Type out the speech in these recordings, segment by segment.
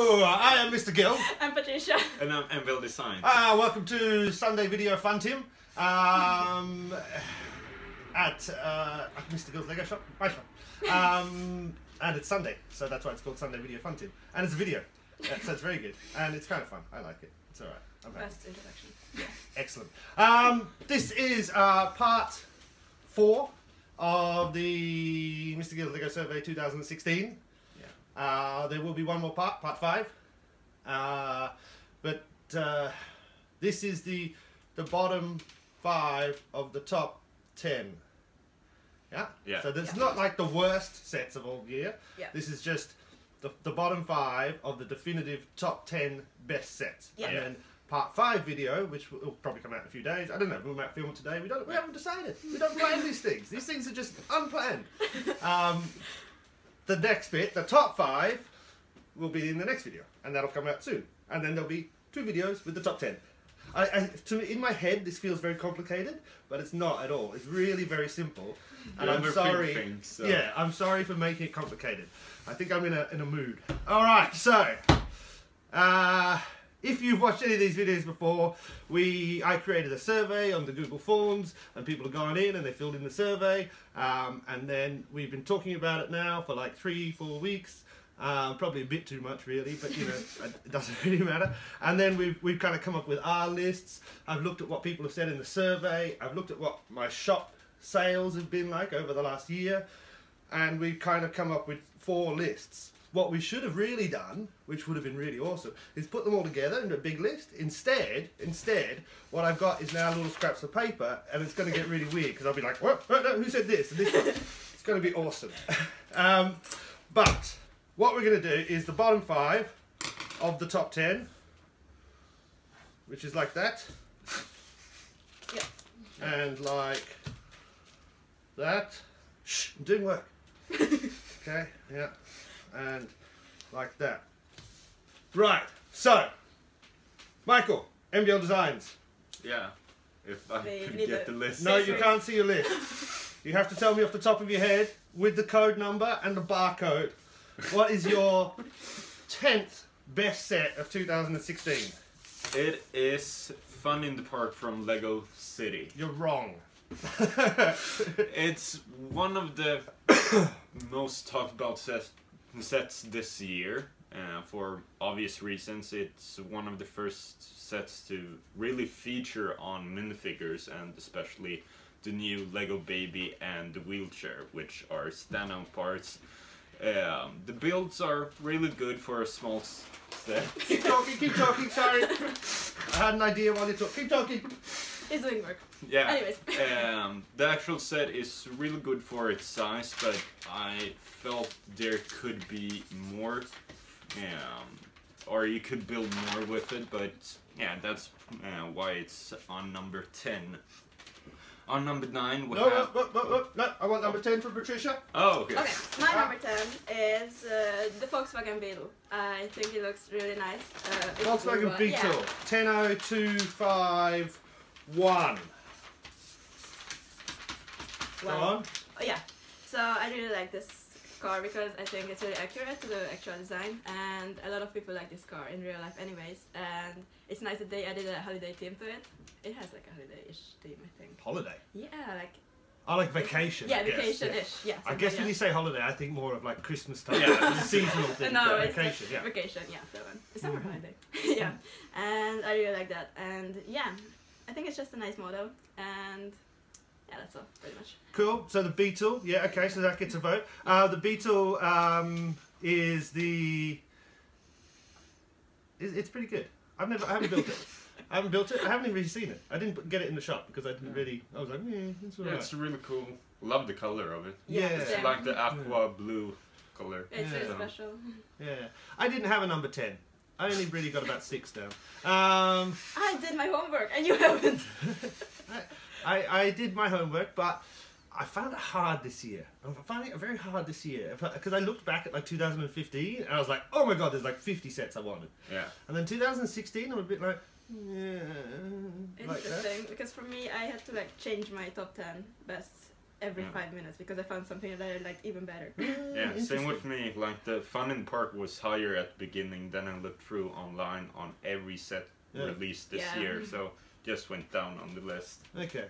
Hello, I am Mr. Gill. I'm Patricia. And I'm Envil Design. Welcome to Sunday Video Fun Tim at Mr. Gill's Lego shop, my shop. And it's Sunday, so that's why it's called Sunday Video Fun Tim. And it's a video, so it's very good. And it's kind of fun. I like it. It's alright. Best introduction. Excellent. This is part 4 of the Mr. Gill's Lego Survey 2016. There will be one more part 5. But this is the bottom 5 of the top 10. Yeah? So there's not like the worst sets of all year. Yeah. This is just the bottom 5 of the definitive top 10 best sets. Yeah. And then part 5 video, which will probably come out in a few days. I don't know, we might film it today. We haven't decided. We don't plan these things. These things are just unplanned. The next bit, the top 5, will be in the next video, and that'll come out soon. And then there'll be 2 videos with the top 10. In my head, this feels very complicated, but it's not at all. It's really very simple. And I'm sorry. Things, so. Yeah, I'm sorry for making it complicated. I think I'm in a mood. All right, so if you've watched any of these videos before, I created a survey on the Google Forms, and people have gone in and they filled in the survey, and then we've been talking about it now for like 3-4 weeks. Probably a bit too much really, but you know, it doesn't really matter. And then we've kind of come up with our lists. I've looked at what people have said in the survey. I've looked at what my shop sales have been like over the last year, and we've kind of come up with 4 lists. What we should have really done, which would have been really awesome, is put them all together into a big list. Instead, what I've got is now little scraps of paper, and it's going to get really weird because I'll be like, what? No, who said this? And this one. It's going to be awesome. But what we're going to do is the bottom 5 of the top 10, which is like that, Yeah. and like that. Shh, I'm doing work. Okay, yeah, and like that. Right, so, Michael, MBL Designs. Yeah. If I They could need get a- the list. No, you can't see your list. You have to tell me off the top of your head with the code number and the barcode. What is your 10th best set of 2016? It is Fun in the Park from Lego City. You're wrong. It's one of the most talked about sets this year. For obvious reasons, it's one of the first sets to really feature on minifigures, and especially the new Lego Baby and the wheelchair, which are standout parts. The builds are really good for a small set. Keep talking, sorry. I had an idea while you talk. Keep talking. He's doing work. Yeah. Anyways. The actual set is really good for its size, but I felt there could be more, or you could build more with it, but yeah, that's why it's on number 10. On number 9 we have... No, I want number 10 for Patricia. Oh, okay. Okay, my number 10 is the Volkswagen Beetle. I think it looks really nice. Volkswagen Beetle, Yeah. 10025 1. Go on. Oh, yeah. So I really like this car because I think it's really accurate to the actual design, and a lot of people like this car in real life anyways, and it's nice that they added a holiday theme to it. It has like a holiday-ish theme, I think. Holiday? Yeah, like... I like vacation. Yeah, I guess. vacation-ish. Yeah. I guess when yeah. you say holiday, I think more of like Christmas time. Yeah. It's a seasonal thing. No, but it's vacation, yeah. vacation, yeah, that one. It's summer holiday. Yeah, and I really like that, and yeah, I think it's just a nice model, and yeah, that's all, pretty much. Cool. So the Beetle, yeah, okay, so that gets a vote. The Beetle is the... It's pretty good. I haven't built it. I haven't built it. I haven't even really seen it. I didn't get it in the shop because I didn't really... I was like, it's alright. Yeah, it's really cool. Love the color of it. Yeah. It's same. like the aqua blue color. It's really Yeah. special. Yeah. I didn't have a number 10. I only really got about 6 down. I did my homework, and you haven't. I did my homework, but I found it hard this year. I'm finding it very hard this year because I looked back at like 2015 and I was like, oh my god, there's like 50 sets I wanted. Yeah. And then 2016, I'm a bit like, yeah. Like that. Interesting, because for me, I had to like change my top 10 best every Yeah. 5 minutes because I found something that I liked even better. Yeah, same with me. Like the fun in the park was higher at the beginning. Then I looked through online on every set released this Yeah. year, so just went down on the list. Okay.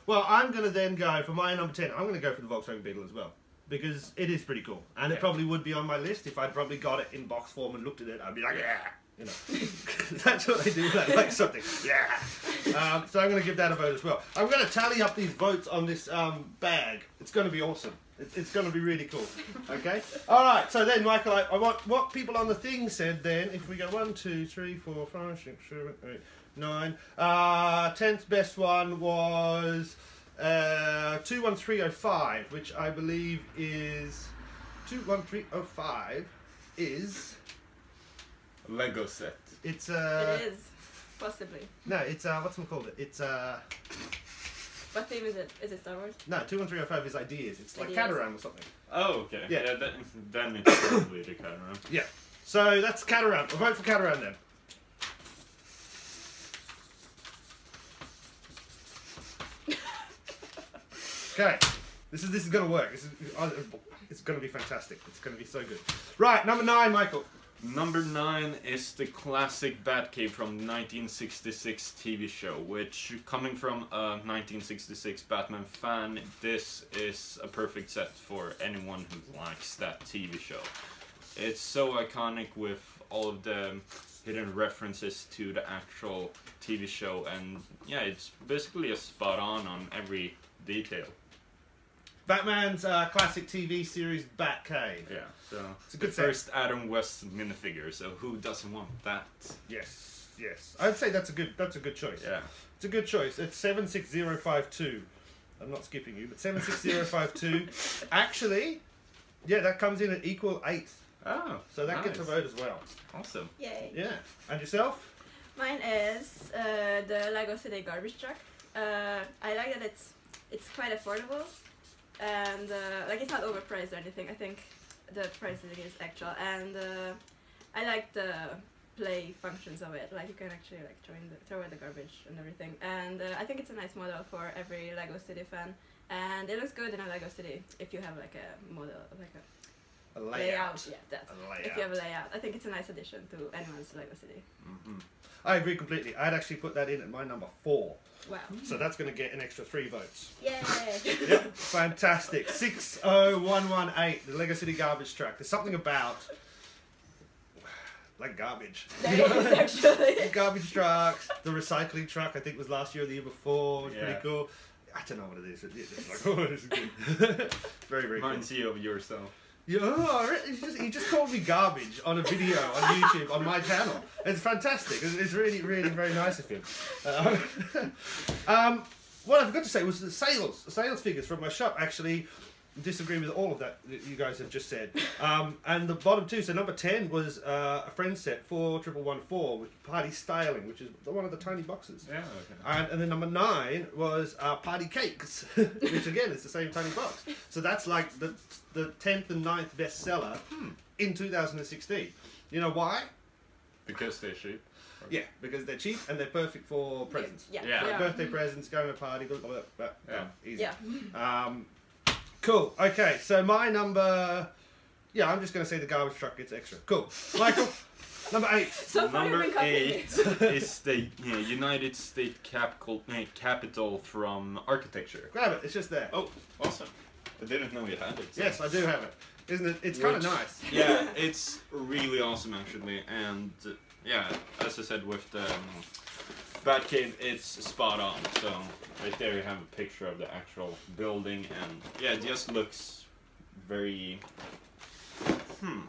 Well, I'm going to then go for my number 10. I'm going to go for the Volkswagen Beetle as well. Because it is pretty cool. And it Yeah. probably would be on my list. If I'd probably got it in box form and looked at it, I'd be like, yeah. You know. That's what they do when I like something. Yeah. So I'm going to give that a vote as well. I'm going to tally up these votes on this bag. It's going to be awesome. It's going to be really cool. Okay? All right. So then, Michael, I want what people on the thing said then. If we go 1, 2, 3, 4, 5, 6, 7, 8, 9. 10th best one was 21305, which I believe is 21305 is Lego set. it's It is, possibly. no, it's what's it called? It's What theme is it? Is it Star Wars? no, 21305 is ideas. It's like Ideas. Caterham or something. Oh, okay. Yeah. Yeah, then it's probably the camera. Yeah. So that's Caterham. I'll vote for Caterham then. Okay, this is gonna work. It's gonna be fantastic. It's gonna be so good. Right, number 9, Michael. Number 9 is the classic Batcave from the 1966 TV show, which, coming from a 1966 Batman fan, this is a perfect set for anyone who likes that TV show. It's so iconic with all of the hidden references to the actual TV show, and yeah, it's basically a spot on every detail. Batman's classic TV series Batcave. Yeah, so It's a the good set. first Adam West minifigure, so who doesn't want that? Yes, yes. I'd say that's a good choice. Yeah. It's a good choice. It's 76052. I'm not skipping you, but 76052. Actually, yeah, that comes in at equal 8th. Oh, So that gets a nice. vote as well. Awesome. Yay. Yeah. And yourself? Mine is the Lego City garbage truck. I like that it's quite affordable, and like it's not overpriced or anything. I think the pricing is actual, and I like the play functions of it. Like you can actually like throw in the garbage and everything. And I think it's a nice model for every Lego City fan, and it looks good in a Lego City if you have like a model, like a A layout. Yeah, that. A layout. If you have a layout, I think it's a nice addition to anyone's Lego City. Mm-hmm. I agree completely. I'd actually put that in at my number 4. Wow. So that's going to get an extra 3 votes. Yay! Yep, fantastic. 60118, the Lego City garbage truck. There's something about like garbage. There is actually. Garbage trucks, the recycling truck I think was last year or the year before. It's Yeah. pretty cool. I don't know what it is. It's like, oh, this is good. Very, very cool. Reminds you of yourself. Yeah, oh, he just called me garbage on a video on YouTube on my channel. It's fantastic. It's really, really very nice of him. What I forgot to say was the sales figures from my shop actually disagree with all of that you guys have just said. And the bottom 2, so number 10 was a friend set 41114 with Party Styling, which is one of the tiny boxes. Yeah, okay. And then number 9 was Party Cakes, which again is the same tiny box. So that's like the 10th and 9th bestseller in 2016. You know why? Because they're cheap. Yeah, because they're cheap and they're perfect for presents. Yeah. Yeah. Yeah. Birthday presents, going to a party, blah, blah, blah, blah, Yeah. easy. Yeah. Cool. Okay, so my number... Yeah, I'm just going to say the garbage truck gets extra. Cool. Michael, number 8. So far you've Number been copying 8 me. is the United States capital from architecture. Grab it, it's just there. Oh, awesome. I didn't know you had it. so- Yes, I do have it. Isn't it? It's kind of Which- nice. Yeah, it's really awesome actually, and yeah, as I said with the Batcave, it's spot on. So right there you have a picture of the actual building, and yeah, it just looks very,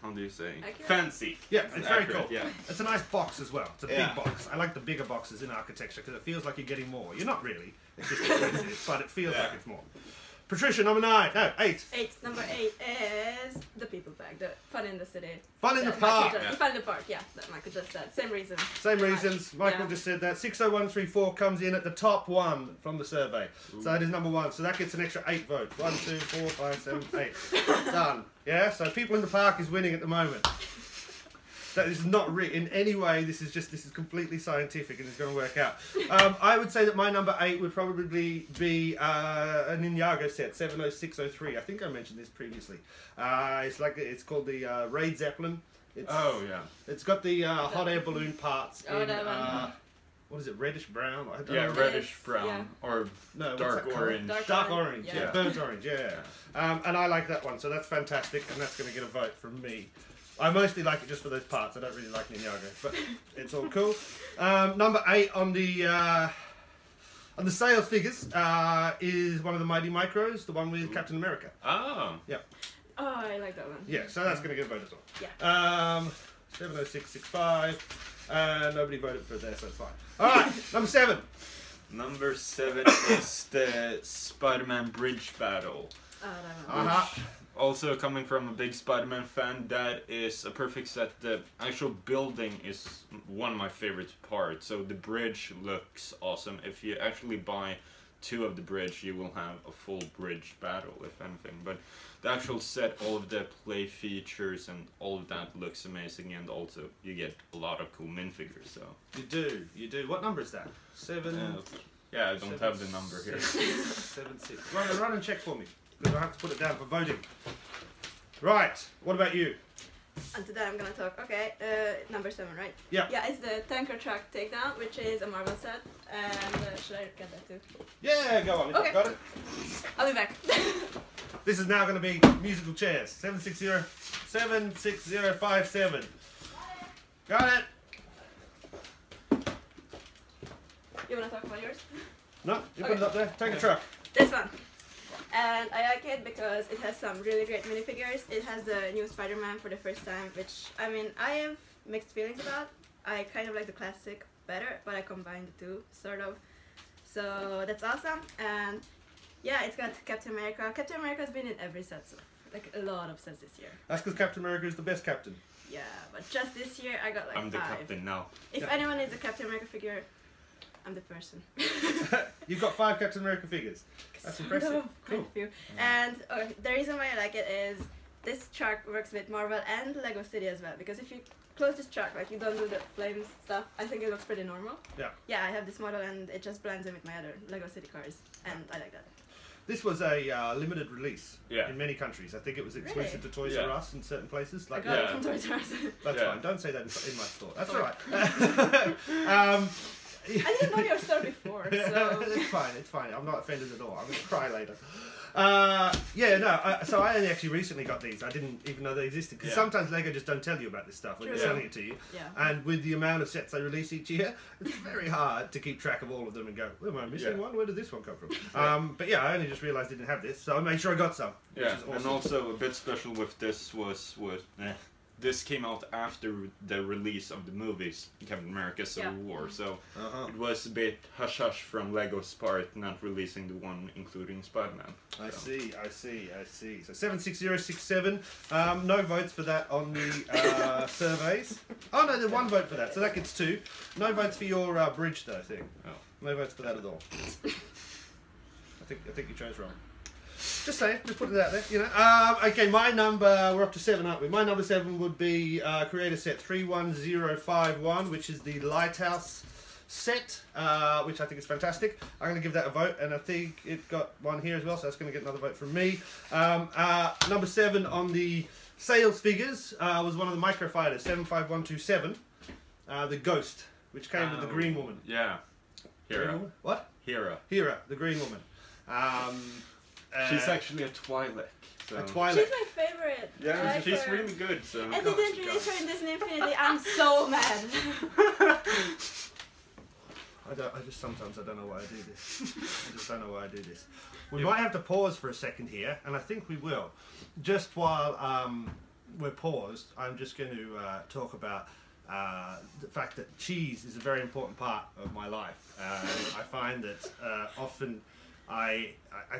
how do you say? Accurate? Fancy. Yeah, it's very Accurate, cool. Yeah. It's a nice box as well. It's a Yeah. big box. I like the bigger boxes in architecture because it feels like you're getting more. You're not really. It's just expensive, but it feels Yeah. like it's more. Patricia, number 9. No, 8. Number 8 is the people bag, the fun in the city. Fun in the That Michael park. just- Yeah. Fun in the park, yeah, that Michael just said. Same reason. Same reasons. Michael Yeah. just said that. 60134 comes in at the top 1 from the survey. So that is number 1. So that gets an extra 8 votes. 1, 2, 4, 5, 7, 8. Done. Yeah, so people in the park is winning at the moment. That is not in any way. This is completely scientific and it's going to work out. I would say that my number 8 would probably be a Ninjago set 70603. I think I mentioned this previously. It's called the Raid Zeppelin. It's got the hot air balloon parts in what is it, reddish brown? I don't know. Reddish brown or No, dark orange. Dark orange, yeah. burnt orange, yeah. And I like that one, so that's fantastic, and that's going to get a vote from me. I mostly like it just for those parts. I don't really like Ninjago, but it's all cool. Number 8 on the sales figures is one of the Mighty Micros, the one with Captain America. Oh. Yeah. Oh, I like that one. Yeah, so that's going to get a vote as well. Yeah. 70665. Nobody voted for it there, so it's fine. Alright, number 7. Number 7 is the Spider-Man Bridge Battle. Oh, that one. Uh-huh. Also coming from a big Spider-Man fan, that is a perfect set. The actual building is one of my favorite parts. So the bridge looks awesome. If you actually buy 2 of the bridge, you will have a full bridge battle, if anything. But the actual set, all of the play features and all of that looks amazing, and also you get a lot of cool minifigures. So You do. What number is that? 7. Yeah, I don't have the number here. 7, 6. Run and check for me, because I have to put it down for voting. Right. What about you? And today I'm gonna talk. Okay, number 7, right? Yeah. Yeah, it's the Tanker Truck Takedown, which is a Marvel set. And should I get that too? Yeah, go on. If Okay. you've got it. I'll be back. This is now going to be musical chairs. 76057. Got it. You wanna talk about yours? No, you put it up there. Take a truck. This one. And I like it because it has some really great minifigures. It has the new Spider-Man for the first time, which, I mean, I have mixed feelings about. I kind of like the classic better, but I combined the two, sort of. So that's awesome. And yeah, it's got Captain America. Captain America has been in every set, so, like a lot of sets this year. That's because Captain America is the best captain. Yeah, but just this year I got like I'm the 5. captain now. If anyone needs a Captain America figure, I'm the person. You've got 5 Captain America figures. That's impressive. Sort of, quite Cool. a few. And the reason why I like it is this truck works with Marvel and Lego City as well. Because if you close this truck, like you don't do the flames stuff, I think it looks pretty normal. Yeah. Yeah, I have this model and it just blends in with my other Lego City cars, and I like that. This was a limited release Yeah. in many countries. I think it was exclusive Really? to Toys Yeah. R Us in certain places. I Like got Yeah. it from Toys R Us. That's Yeah. fine. Don't say that in my store. That's Sorry. alright. I didn't know your store before, so... It's fine. It's fine. I'm not offended at all. I'm gonna cry later. So I only actually recently got these. I didn't even know they existed, because Yeah. sometimes Lego just don't tell you about this stuff when True. they're selling it to you. Yeah. And with the amount of sets they release each year, it's very hard to keep track of all of them and go, well, am I missing Yeah. one? Where did this one come from? But yeah, I only just realised I didn't have this, so I made sure I got some. Which Yeah, is awesome. and also a bit special with this was this came out after the release of the movies Captain America Civil War, so it was a bit hush-hush from Lego's part not releasing the one including Spider-Man. I So. see. So 76067. No votes for that on the surveys. Oh no, there's 1 vote for that, so that gets 2. No votes for your bridge though thing. Oh. No votes for that at all. I think you chose wrong. Just saying, just putting it out there, you know. Okay, my number, we're up to 7, aren't we? My number 7 would be Creator Set 31051, which is the Lighthouse set, which I think is fantastic. I'm going to give that a vote, and I think it got 1 here as well, so that's going to get another vote from me. Number 7 on the sales figures was one of the Microfighters, 75127, the Ghost, which came with the Green Woman. Yeah. Green Hera. Woman? What? Hera. The Green Woman. She's actually a Twi'lek. So. a Twi'lek. She's my favorite. I Yeah, like she's her. really good. So. And they didn't release her in Disney Infinity. I'm so mad. I just sometimes I don't know why I do this. I just don't know why I do this. We might have to pause for a second here, and I think we will. Just while we're paused, I'm just going to talk about the fact that cheese is a very important part of my life. I find that often I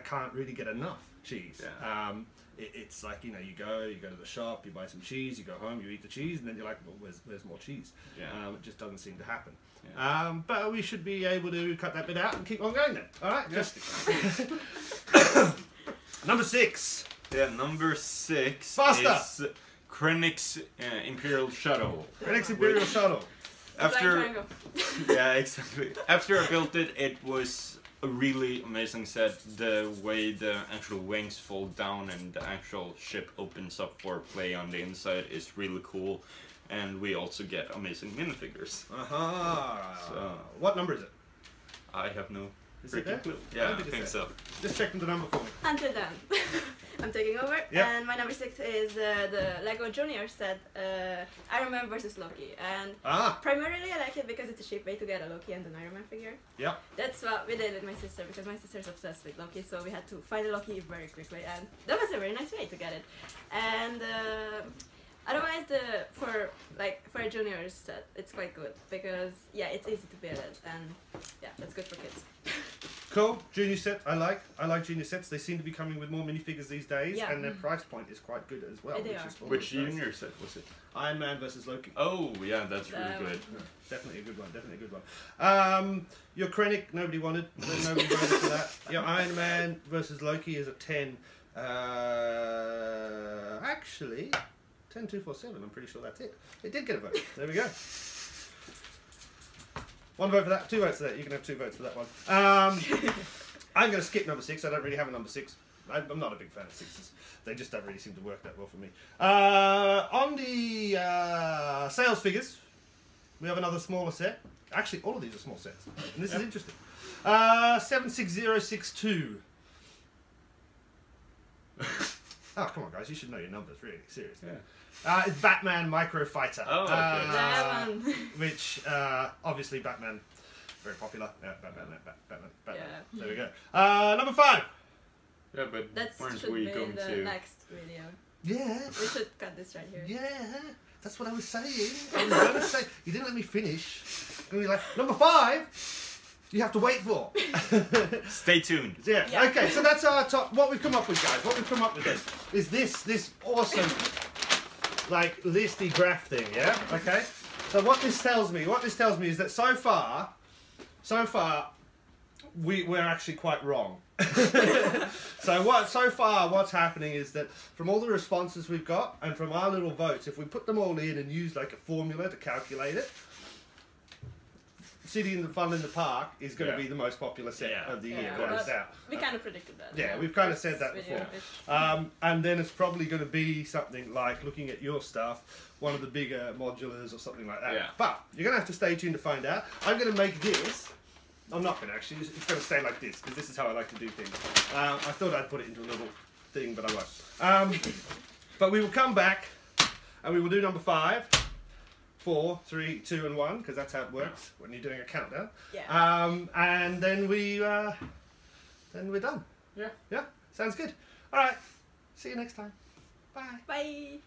can't really get enough cheese. Yeah. It's like, you know, you go to the shop, you buy some cheese, you go home, you eat the cheese, and then you're like, well, where's more cheese? Yeah. It just doesn't seem to happen. Yeah. But we should be able to cut that bit out and keep on going then. All right. Yeah. Number 6. Yeah, number 6 Faster. is Krennic's Imperial Shuttle. Krennic's Imperial Shuttle. After Triangle. yeah, exactly. After I built it, it was a really amazing set. The way the actual wings fold down and the actual ship opens up for play on the inside is really cool. And we also get amazing minifigures. So- What number is it? I have no Is it there? freaking clue. I Yeah, don't I think it's think there. so. Just checking the number for me. Until then, I'm taking over. Yep. And my number 6 is the Lego Junior set, Iron Man versus Loki. And Ah, primarily I like it because it's a cheap way to get a Loki and an Iron Man figure. yep. That's what we did with my sister because my sister's obsessed with Loki, so we had to find a Loki very quickly, and that was a very nice way to get it. And otherwise, for a juniors set, it's quite good because yeah, it's easy to build it, and yeah, that's good for kids. Cool. Junior set, I like. I like junior sets. They seem to be coming with more minifigures these days, Yeah. and their price point is quite good as well. They which are. is always Which nice. junior set was it? Iron Man versus Loki. Oh, yeah, that's really That good. one. Definitely a good one. Definitely a good one. Your Krennic, nobody wanted. Nobody voted for that. Your Iron Man versus Loki is a 10. Actually, 10,247. I'm pretty sure that's it. It did get a vote. There we go. One vote for that. 2 votes for that. You can have 2 votes for that one. I'm going to skip number 6. I don't really have a number 6. I'm not a big fan of 6s. They just don't really seem to work that well for me. On the sales figures, we have another smaller set. Actually, all of these are small sets. And this is interesting. 76062. Oh, come on, guys. You should know your numbers, really. Seriously. Yeah. It's Batman Micro Fighter. Oh, okay. That one. Which, obviously, Batman, very popular. Yeah, Batman. Yeah. There we go. Number 5. Yeah, but That weren't should we be going the to... next video. Yeah. We should cut this right here. Yeah. That's what I was saying. I was going to say. You didn't let me finish. And you're like, number 5, you have to wait for. Stay tuned. Yeah. Yeah. Okay, so that's our top. What we've come up with, guys. What we've come up with is this awesome, like, listy graph thing. Yeah. Okay. So what this tells me is that so far, we're actually quite wrong. So what's happening is that from all the responses we've got and from our little votes, if we put them all in and use like a formula to calculate it, City in the Fun in the Park is going to Yeah. be the most popular set Yeah. of the year. Yeah, without a but doubt. we kind of predicted that. Yeah, we've kind of said that This video, before. And then it's probably going to be something like, looking at your stuff, one of the bigger modulars or something like that. Yeah. But you're going to have to stay tuned to find out. I'm going to make this. I'm not going to actually. It's going to stay like this because this is how I like to do things. I thought I'd put it into a little thing, but I won't. But we will come back and we will do number 5, 4, 3, 2, and 1 because that's how it works when you're doing a countdown. Yeah. And then we're done. Yeah. Yeah, sounds good. All right. See you next time. Bye. Bye.